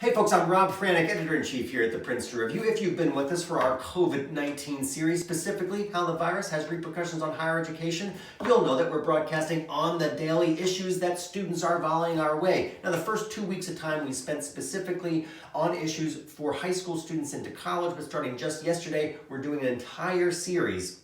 Hey folks, I'm Rob Franek, Editor-in-Chief here at the Princeton Review. If you've been with us for our COVID-19 series, specifically how the virus has repercussions on higher education, you'll know that we're broadcasting on the daily issues that students are volleying our way. Now, the first 2 weeks of time we spent specifically on issues for high school students into college, but starting just yesterday, we're doing an entire series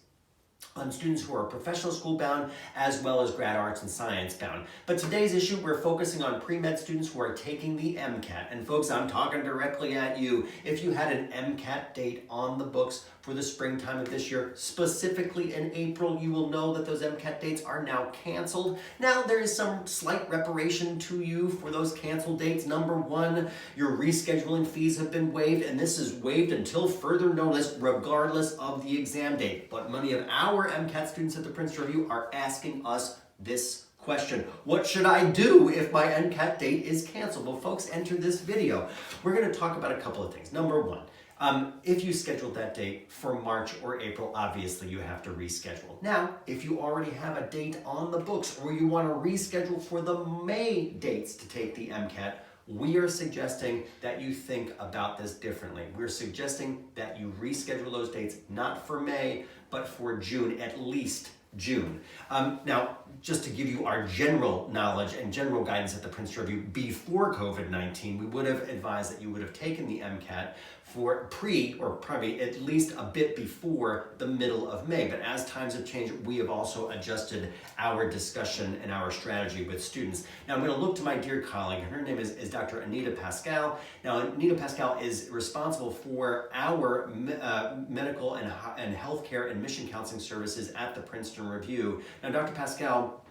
on students who are professional school bound as well as grad arts and science bound. But today's issue, we're focusing on pre-med students who are taking the MCAT. And folks, I'm talking directly at you. If you had an MCAT date on the books for the springtime of this year, specifically in April, you will know that those MCAT dates are now canceled. Now, there is some slight reparation to you for those canceled dates. Number one, your rescheduling fees have been waived, and this is waived until further notice, regardless of the exam date. But many of our MCAT students at the Princeton Review are asking us this question. What should I do if my MCAT date is canceled? Well, folks, enter this video. We're going to talk about a couple of things. Number one, if you scheduled that date for March or April, obviously you have to reschedule. Now, if you already have a date on the books or you want to reschedule for the May dates to take the MCAT, we are suggesting that you think about this differently. We're suggesting that you reschedule those dates, not for May, but for June, at least June. Now, just to give you our general knowledge and general guidance at the Princeton Review, before COVID-19, we would have advised that you would have taken the MCAT for or probably at least a bit before the middle of May. But as times have changed, we have also adjusted our discussion and our strategy with students. Now, I'm going to look to my dear colleague. Her name is Dr. Anita Pascal. Now, Anita Pascal is responsible for our medical and healthcare and mission counseling services at the Princeton Review. Now, Dr. Pascal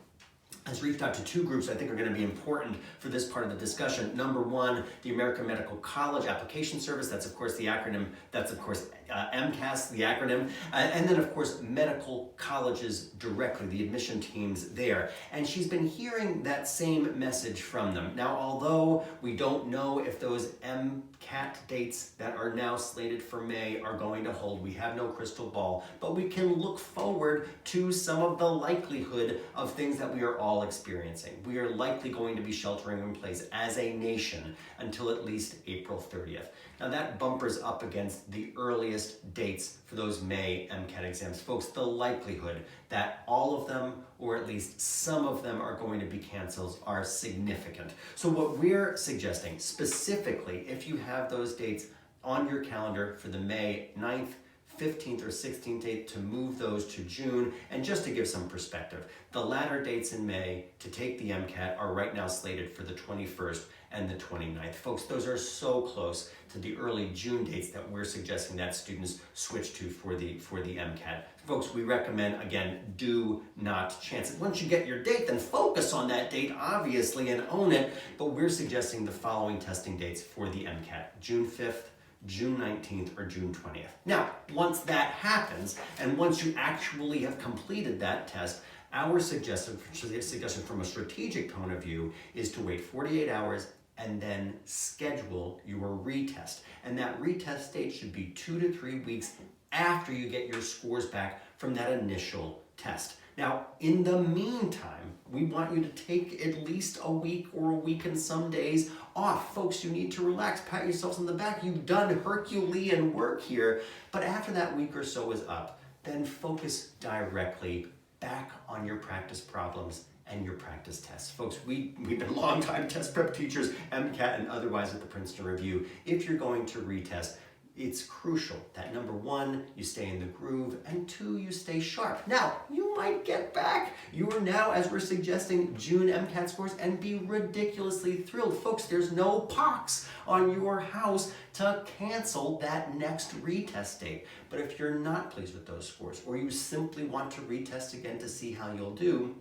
has reached out to two groups I think are going to be important for this part of the discussion. Number one, the American Medical College Application Service. That's, of course, the acronym. That's, of course, MCAS, the acronym. And then, of course, medical colleges directly, the admission teams there. And she's been hearing that same message from them. Now, although we don't know if those MCAT dates that are now slated for May are going to hold, we have no crystal ball, but we can look forward to some of the likelihood of things that we are all experiencing. We are likely going to be sheltering in place as a nation until at least April 30th. Now that bumpers up against the earliest dates for those May MCAT exams. Folks, the likelihood that all of them, or at least some of them, are going to be canceled are significant. So what we're suggesting, specifically, if you have those dates on your calendar for the May 9th, 15th or 16th date, to move those to June. And just to give some perspective, the latter dates in May to take the MCAT are right now slated for the 21st and the 29th. Folks, those are so close to the early June dates that we're suggesting that students switch to for the MCAT. Folks, we recommend, again, do not chance it. Once you get your date, then focus on that date, obviously, and own it. But we're suggesting the following testing dates for the MCAT: June 5th, June 19th, or June 20th. Now, once that happens, and once you actually have completed that test, our suggestion from a strategic point of view is to wait 48 hours and then schedule your retest. And that retest date should be 2 to 3 weeks after you get your scores back from that initial test. Now, in the meantime, we want you to take at least a week or a week and some days off. Folks, you need to relax, pat yourselves on the back. You've done Herculean work here. But after that week or so is up, then focus directly back on your practice problems and your practice tests. Folks, we've been longtime test prep teachers, MCAT and otherwise at the Princeton Review. If you're going to retest, it's crucial that number one, you stay in the groove, and two, you stay sharp. Now, you might get back your now, as we're suggesting, June MCAT scores and be ridiculously thrilled. Folks, there's no pox on your house to cancel that next retest date. But if you're not pleased with those scores, or you simply want to retest again to see how you'll do,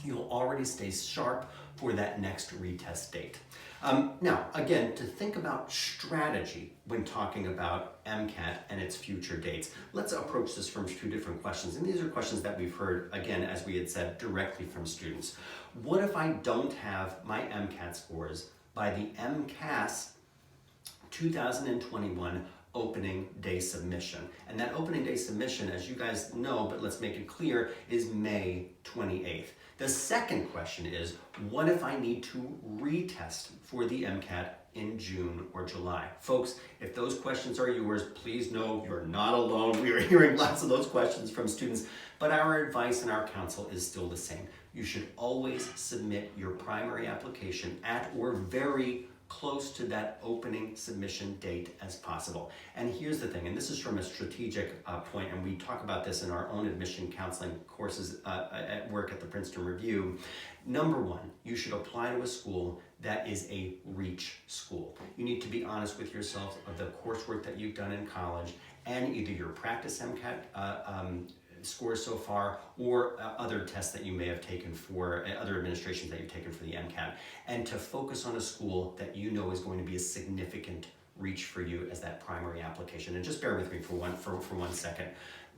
you'll already stay sharp for that next retest date. Now, again, to think about strategy when talking about MCAT and its future dates, let's approach this from two different questions. And these are questions that we've heard, again, as we had said, directly from students. What if I don't have my MCAT scores by the MCAS 2021 opening day submission? And that opening day submission, as you guys know, but let's make it clear, is May 28th. The second question is, what if I need to retest for the MCAT in June or July? Folks, if those questions are yours, please know you're not alone. We are hearing lots of those questions from students, but our advice and our counsel is still the same. You should always submit your primary application at or very close to that opening submission date as possible. And here's the thing, and this is from a strategic point, and we talk about this in our own admission counseling courses at work at the Princeton Review. Number one, you should apply to a school that is a reach school. You need to be honest with yourself of the coursework that you've done in college and either your practice MCAT scores so far or other tests that you may have taken for other administrations that you've taken for the MCAT, and to focus on a school that you know is going to be a significant reach for you as that primary application. And just bear with me for one second.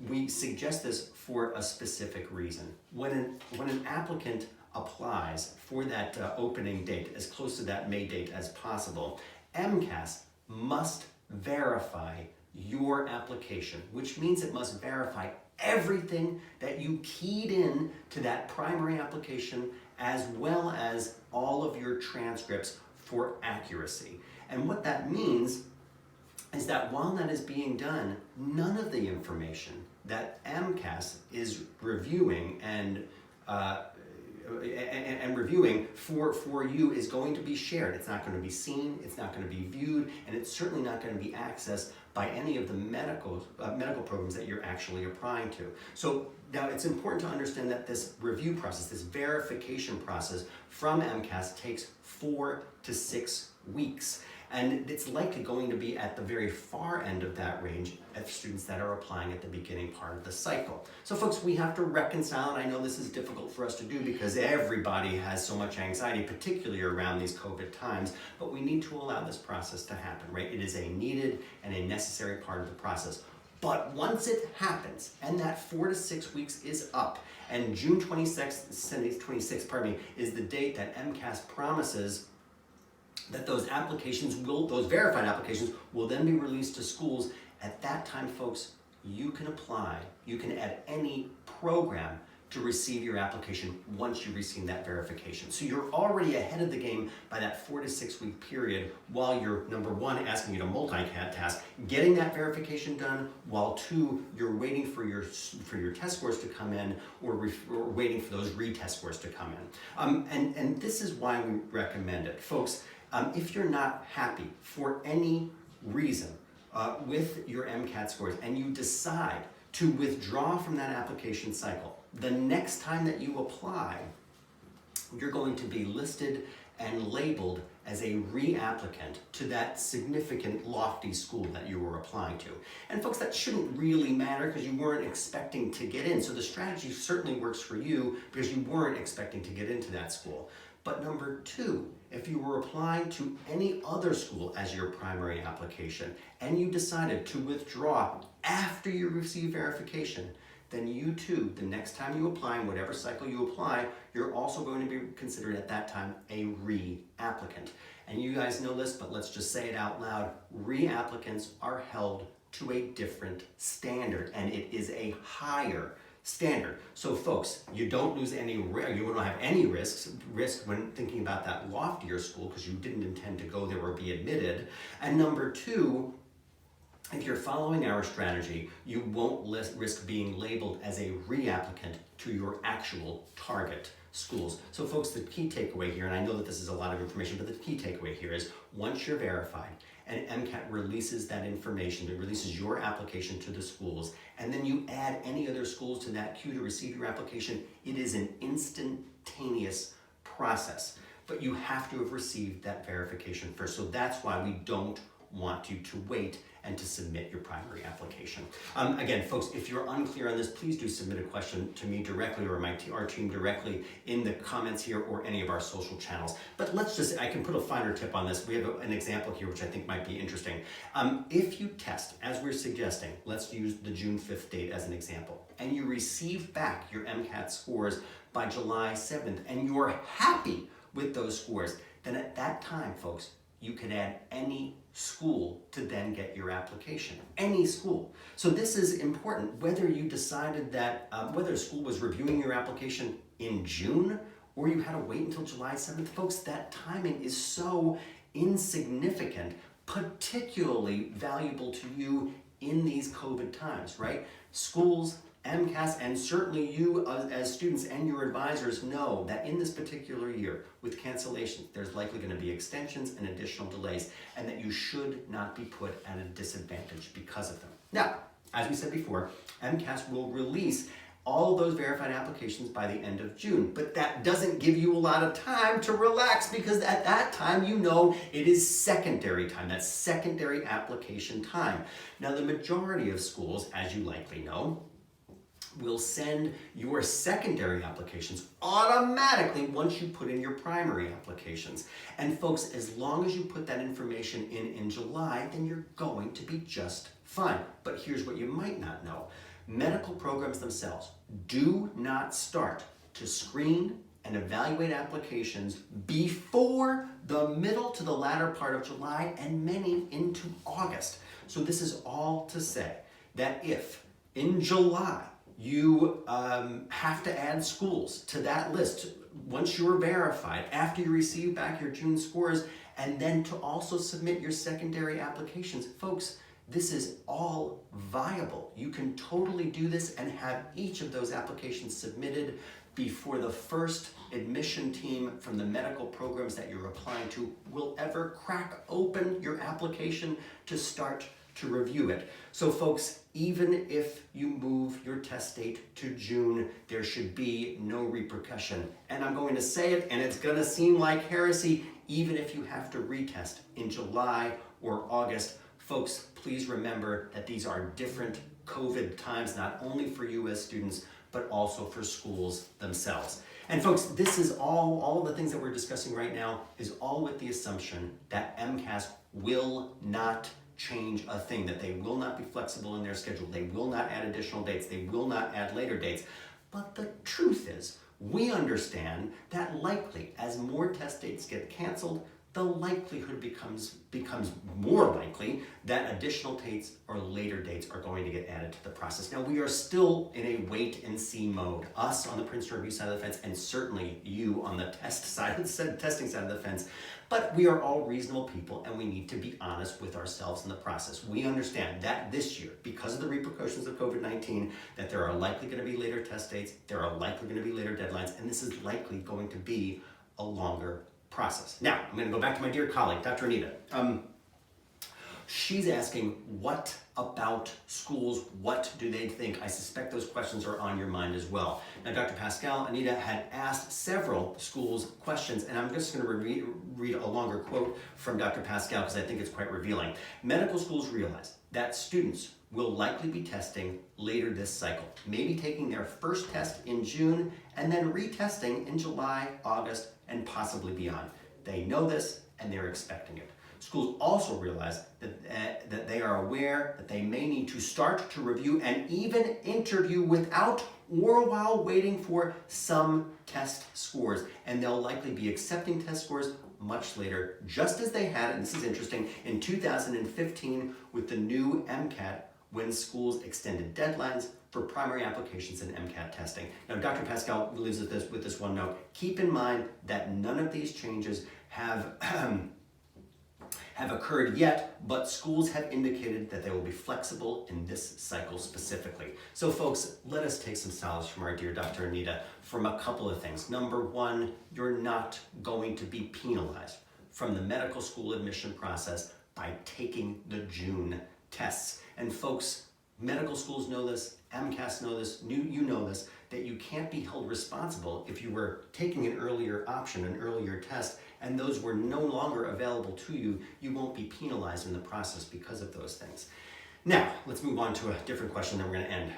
We suggest this for a specific reason. When an applicant applies for that opening date as close to that May date as possible, MCAS must verify your application, which means it must verify everything that you keyed in to that primary application, as well as all of your transcripts for accuracy. And what that means is that while that is being done, none of the information that MCAS is reviewing and reviewing for you is going to be shared. It's not going to be seen, it's not going to be viewed, and it's certainly not going to be accessed by any of the medical programs that you're actually applying to. So now it's important to understand that this review process, this verification process from MCAS takes 4 to 6 weeks. And it's likely going to be at the very far end of that range of students that are applying at the beginning part of the cycle. So folks, we have to reconcile, and I know this is difficult for us to do because everybody has so much anxiety, particularly around these COVID times, but we need to allow this process to happen, right? It is a needed and a necessary part of the process. But once it happens, and that 4 to 6 weeks is up, and June 26th, is the date that MCAS promises that those verified applications will then be released to schools. At that time, folks, you can apply, you can add any program to receive your application once you receive that verification. So you're already ahead of the game by that 4 to 6 week period while you're, number one, asking you to multitask, getting that verification done, while two, you're waiting for your test scores to come in or waiting for those retest scores to come in. And this is why we recommend it. Folks, if you're not happy for any reason with your MCAT scores and you decide to withdraw from that application cycle, the next time that you apply, you're going to be listed and labeled as a reapplicant to that significant lofty school that you were applying to. And folks, that shouldn't really matter because you weren't expecting to get in. So the strategy certainly works for you because you weren't expecting to get into that school. But number two, if you were applying to any other school as your primary application and you decided to withdraw after you receive verification, then you too, the next time you apply, in whatever cycle you apply, you're also going to be considered at that time a re-applicant. And you guys know this, but let's just say it out loud. Re-applicants are held to a different standard, and it is a higher standard. So folks, you don't lose any, you don't have any risk when thinking about that loftier school because you didn't intend to go there or be admitted. And number two, if you're following our strategy, you won't risk being labeled as a reapplicant to your actual target schools. So folks, the key takeaway here, and I know that this is a lot of information, but the key takeaway here is once you're verified and MCAT releases that information, it releases your application to the schools, and then you add any other schools to that queue to receive your application, it is an instantaneous process. But you have to have received that verification first. So that's why we don't want you to wait and to submit your primary application. Again, folks, if you're unclear on this, please do submit a question to me directly or our team directly in the comments here or any of our social channels. But I can put a finer tip on this. We have an example here which I think might be interesting. If you test, as we're suggesting, let's use the June 5th date as an example, and you receive back your MCAT scores by July 7th, and you're happy with those scores, then at that time, folks, you can add any school to then get your application. Any school. So this is important, whether you decided that, whether a school was reviewing your application in June or you had to wait until July 7th, folks, that timing is so insignificant, particularly valuable to you in these COVID times, right? Schools, MCAS, and certainly you as students and your advisors know that in this particular year with cancellations, there's likely going to be extensions and additional delays, and that you should not be put at a disadvantage because of them. Now, as we said before, MCAS will release all of those verified applications by the end of June, but that doesn't give you a lot of time to relax, because at that time, you know, it is secondary time. That's secondary application time. Now, the majority of schools, as you likely know, will send your secondary applications automatically once you put in your primary applications. And folks, as long as you put that information in July, then you're going to be just fine. But here's what you might not know. Medical programs themselves do not start to screen and evaluate applications before the middle to the latter part of July, and many into August. So this is all to say that if in July you have to add schools to that list once you're verified, after you receive back your June scores, and then to also submit your secondary applications, folks, this is all viable. You can totally do this and have each of those applications submitted before the first admission team from the medical programs that you're applying to will ever crack open your application to start to review it. So folks, even if you move your test date to June, there should be no repercussion. And I'm going to say it, and it's gonna seem like heresy, even if you have to retest in July or August. Folks, please remember that these are different COVID times, not only for you as students, but also for schools themselves. And folks, this is all of the things that we're discussing right now is all with the assumption that MCAS will not change a thing, that they will not be flexible in their schedule, they will not add additional dates, they will not add later dates. But the truth is, we understand that likely as more test dates get canceled, the likelihood becomes more likely that additional dates or later dates are going to get added to the process. Now, we are still in a wait and see mode, us on the Princeton review side of the fence, and certainly you on the testing side of the fence. But we are all reasonable people, and we need to be honest with ourselves in the process. We understand that this year, because of the repercussions of COVID-19, that there are likely going to be later test dates, there are likely going to be later deadlines, and this is likely going to be a longer process. Now, I'm going to go back to my dear colleague, Dr. Anita. She's asking, what about schools? What do they think? I suspect those questions are on your mind as well. Now, Dr. Pascal, Anita had asked several schools questions, and I'm just going to read a longer quote from Dr. Pascal because I think it's quite revealing. Medical schools realize that students will likely be testing later this cycle, maybe taking their first test in June and then retesting in July, August, and possibly beyond. They know this and they're expecting it. Schools also realize that they are aware that they may need to start to review and even interview without or while waiting for some test scores. And they'll likely be accepting test scores much later, just as they had, and this is interesting, in 2015 with the new MCAT, when schools extended deadlines for primary applications and MCAT testing. Now, Dr. Pascal leaves with this one note. Keep in mind that none of these changes have occurred yet, but schools have indicated that they will be flexible in this cycle specifically. So folks, let us take some solace from our dear Dr. Anita from a couple of things. Number one, you're not going to be penalized from the medical school admission process by taking the June tests. And folks, medical schools know this, MCAS know this, you know this, that you can't be held responsible if you were taking an earlier option, an earlier test, and those were no longer available to you. You won't be penalized in the process because of those things. Now, let's move on to a different question, then we're going to end.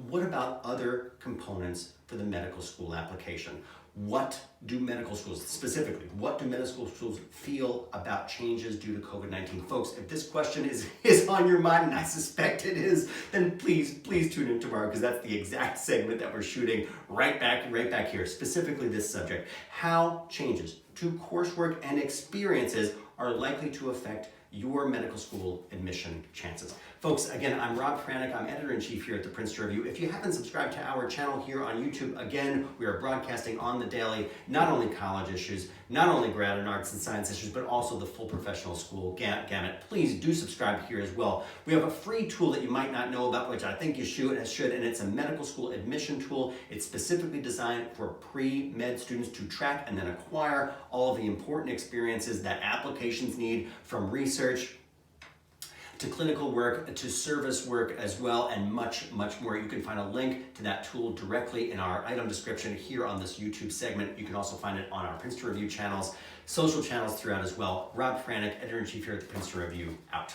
What about other components for the medical school application? What do medical schools, specifically, what do medical schools feel about changes due to COVID-19? Folks, if this question is on your mind, and I suspect it is, then please tune in tomorrow, because that's the exact segment that we're shooting right back here, specifically this subject. How changes to coursework and experiences are likely to affect your medical school admission chances. Folks, again, I'm Rob Franek. I'm Editor-in-Chief here at the Princeton Review. If you haven't subscribed to our channel here on YouTube, again, we are broadcasting on the daily, not only college issues, not only grad and arts and science issues, but also the full professional school gamut. Please do subscribe here as well. We have a free tool that you might not know about, which I think you should, and it's a medical school admission tool. It's specifically designed for pre-med students to track and then acquire all of the important experiences that applications need, from research to clinical work, to service work as well, and much, much more. You can find a link to that tool directly in our item description here on this YouTube segment. You can also find it on our Princeton Review channels, social channels throughout as well. Rob Franek, Editor-in-Chief here at the Princeton Review, out.